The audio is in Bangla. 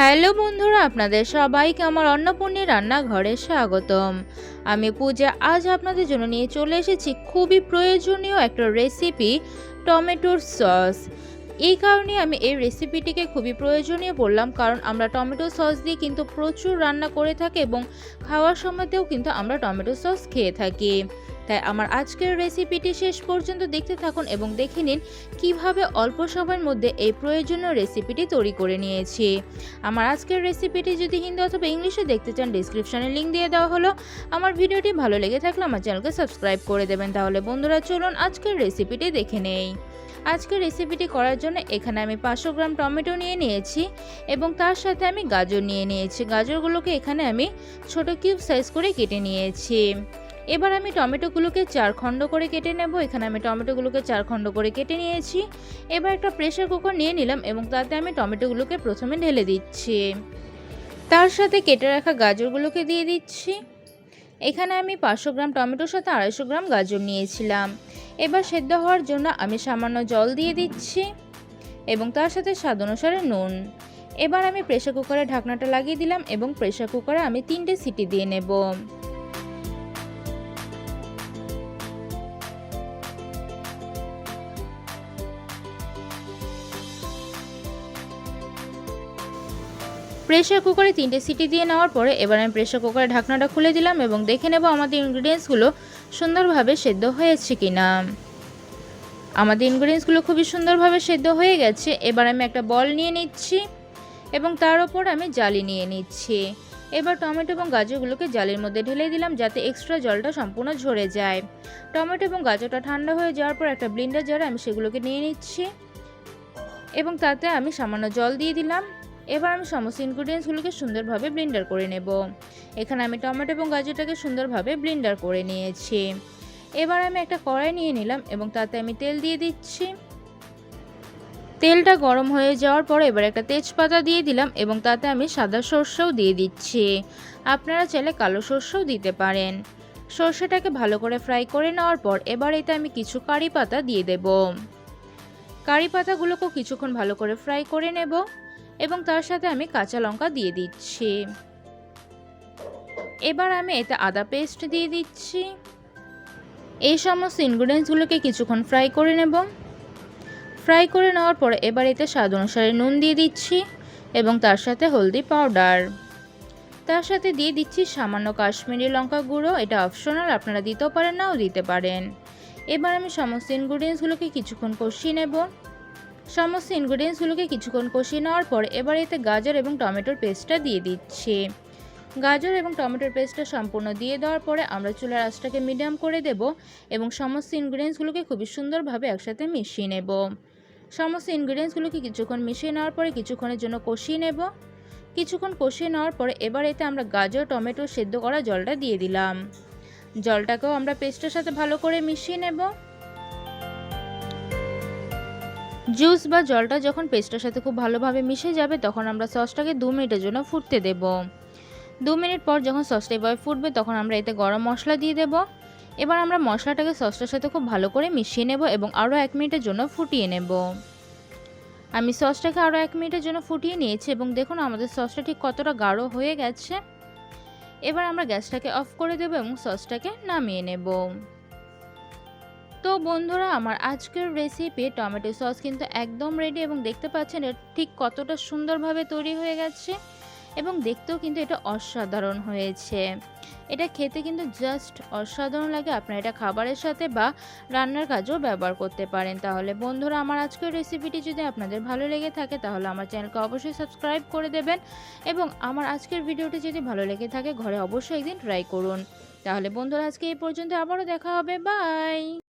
হ্যালো বন্ধুরা, আপনাদের সবাইকে আমার অন্নপূর্ণি রান্নাঘরে স্বাগতম। আমি পূজা। আজ আপনাদের জন্য নিয়ে চলে এসেছি খুবই প্রয়োজনীয় একটা রেসিপি, টমেটোর সস। এই কারণে আমি এই রেসিপিটিকে খুবই প্রয়োজনীয় বললাম, কারণ আমরা টমেটো সস দিয়ে কিন্তু প্রচুর রান্না করে থাকি এবং খাওয়ার সময়তেও কিন্তু আমরা টমেটো সস খেয়ে থাকি। তাই আমার আজকের রেসিপিটি শেষ পর্যন্ত দেখতে থাকুন এবং দেখে নিন কিভাবে অল্প সময়ের মধ্যে এই প্রয়োজনীয় রেসিপিটি তৈরি করে নিয়েছি। আমার আজকের রেসিপিটি যদি হিন্দি অথবা ইংলিশে দেখতে চান, ডিসক্রিপশনে লিঙ্ক দিয়ে দেওয়া হলো। আমার ভিডিওটি ভালো লেগে থাকলে আমার চ্যানেলকে সাবস্ক্রাইব করে দেবেন। তাহলে বন্ধুরা চলুন আজকের রেসিপিটি দেখে নেই। আজকের রেসিপিটি করার জন্য এখানে আমি 500 গ্রাম টমেটো নিয়ে নিয়েছি এবং তার সাথে আমি গাজর নিয়ে নিয়েছি। গাজরগুলোকে এখানে আমি ছোট কিউব সাইজ করে কেটে নিয়েছি। এবার আমি টমেটোগুলোকে 4 খণ্ড করে কেটে নেব। এখানে আমি টমেটোগুলোকে 4 খণ্ড করে কেটে নিয়েছি। এবার একটা প্রেসার কুকার নিয়ে নিলাম এবং তাতে আমি টমেটোগুলোকে প্রথমে ঢেলে দিচ্ছি। তার সাথে কেটে রাখা গাজরগুলোকে দিয়ে দিচ্ছি। এখানে আমি 500 গ্রাম টমেটোর সাথে 250 গ্রাম গাজর নিয়েছিলাম। এবার সেদ্ধ হওয়ার জন্য আমি সামান্য জল দিয়ে দিচ্ছি এবং তার সাথে স্বাদ অনুসারে নুন। এবার আমি প্রেসার কুকারে ঢাকনাটা লাগিয়ে দিলাম এবং প্রেসার কুকারে আমি 3টে সিটি দিয়ে নেব। প্রেসার কুকারে 3টে সিটি দিয়ে নেওয়ার পরে এবার আমি প্রেসার কুকারে ঢাকনাটা খুলে দিলাম এবং দেখে নেব আমাদের ইনগ্রিডিয়েন্টসগুলো সুন্দরভাবে সেদ্ধ হয়েছে কিনা। আমাদের ইনগ্রিডিয়েন্টসগুলো খুবই সুন্দরভাবে সেদ্ধ হয়ে গেছে। এবার আমি একটা বল নিয়ে নিচ্ছি এবং তার ওপর আমি জালি নিয়ে নিচ্ছি। এবার টমেটো এবং গাজরগুলোকে জালির মধ্যে ঢেলে দিলাম যাতে এক্সট্রা জলটা সম্পূর্ণ ঝরে যায়। টমেটো এবং গাজরটা ঠান্ডা হয়ে যাওয়ার পর একটা ব্লেন্ডার জারে আমি সেগুলোকে নিয়ে নিচ্ছি এবং তাতে আমি সামান্য জল দিয়ে দিলাম। এবার আমি সমস্ত ইনগ্রিডিয়েন্টসগুলোকে সুন্দরভাবে ব্লেন্ডার করে নেব। এখানে আমি টমেটো এবং গাজরটাকে সুন্দরভাবে ব্লেন্ডার করে নিয়েছি। এবার আমি একটা কড়াই নিয়ে নিলাম এবং তাতে আমি তেল দিয়ে দিচ্ছি। তেলটা গরম হয়ে যাওয়ার পর এবার একটা তেজপাতা দিয়ে দিলাম এবং তাতে আমি সাদা সরষেও দিয়ে দিচ্ছি। আপনারা চাইলে কালো সরষেও দিতে পারেন। সরষেটাকে ভালো করে ফ্রাই করে নেওয়ার পর এবার এতে আমি কিছু কারি পাতা দিয়ে দেব। কারি পাতাগুলোকেও কিছুক্ষণ ভালো করে ফ্রাই করে নেব এবং তার সাথে আমি কাঁচা লঙ্কা দিয়ে দিচ্ছি। এবার আমি এতে আদা পেস্ট দিয়ে দিচ্ছি। এই সমস্ত ইনগ্রিডিয়েন্টসগুলোকে কিছুক্ষণ ফ্রাই করে নেব। ফ্রাই করে নেওয়ার পরে এবার এতে স্বাদ অনুসারে নুন দিয়ে দিচ্ছি এবং তার সাথে হলদি পাউডার। তার সাথে দিয়ে দিচ্ছি সামান্য কাশ্মীরি লঙ্কা গুঁড়ো। এটা অপশনাল, আপনারা দিতেও পারেন নাও দিতে পারেন। এবার আমি সমস্ত ইনগ্রিডিয়েন্টসগুলোকে কিছুক্ষণ কষিয়ে নেব। সমস্ত ইনগ্রিডিয়েন্টসগুলোকে কিছুক্ষণ কষিয়ে নেওয়ার পর এবার এতে গাজর এবং টমেটোর পেস্টটা দিয়ে দিচ্ছি। গাজর এবং টমেটোর পেস্টটা সম্পূর্ণ দিয়ে দেওয়ার পরে আমরা চুলার আঁচটাকে মিডিয়াম করে দেব এবং সমস্ত ইনগ্রিডিয়েন্টসগুলোকে খুবই সুন্দরভাবে একসাথে মিশিয়ে নেব। সমস্ত ইনগ্রিডিয়েন্টসগুলোকে কিছুক্ষণ মিশিয়ে নেওয়ার পরে কিছুক্ষণের জন্য কষিয়ে নেব। কিছুক্ষণ কষিয়ে নেওয়ার পরে এবার এতে আমরা গাজর টমেটো সেদ্ধ করা জলটা দিয়ে দিলাম। জলটাকেও আমরা পেস্টের সাথে ভালো করে মিশিয়ে নেব। জুস বা জলটা যখন পেস্টের সাথে খুব ভালোভাবে মিশে যাবে তখন আমরা সসটাকে 2 মিনিটের জন্য ফুটতে দেব। 2 মিনিট পর যখন সসটা এভাবে ফুটবে তখন আমরা এতে গরম মশলা দিয়ে দেব। এবার আমরা মশলাটাকে সসটার সাথে খুব ভালো করে মিশিয়ে নেব এবং আরও 1 মিনিটের জন্য ফুটিয়ে নেব। আমি সসটাকে আরও 1 মিনিটের জন্য ফুটিয়ে নিয়েছি এবং দেখুন আমাদের সসটা ঠিক কতটা গাঢ় হয়ে গেছে। এবার আমরা গ্যাসটাকে অফ করে দেব এবং সসটাকে নামিয়ে নেব। তো বন্ধুরা, আমার আজকের রেসিপি টমেটো সস কিন্তু একদম রেডি এবং দেখতে পাচ্ছেন এটা ঠিক কতটা সুন্দরভাবে তৈরি হয়ে গেছে এবং দেখতেও কিন্তু এটা অসাধারণ হয়েছে। এটা খেতে কিন্তু জাস্ট অসাধারণ লাগে। আপনারা এটা খাবারের সাথে বা রান্নার কাজেও ব্যবহার করতে পারেন। তাহলে বন্ধুরা, আমার আজকের রেসিপিটি যদি আপনাদের ভালো লেগে থাকে তাহলে আমার চ্যানেলকে অবশ্যই সাবস্ক্রাইব করে দেবেন এবং আমার আজকের ভিডিওটি যদি ভালো লেগে থাকে ঘরে অবশ্যই একদিন ট্রাই করুন। তাহলে বন্ধুরা, আজকে এই পর্যন্ত, আবারও দেখা হবে। বাই।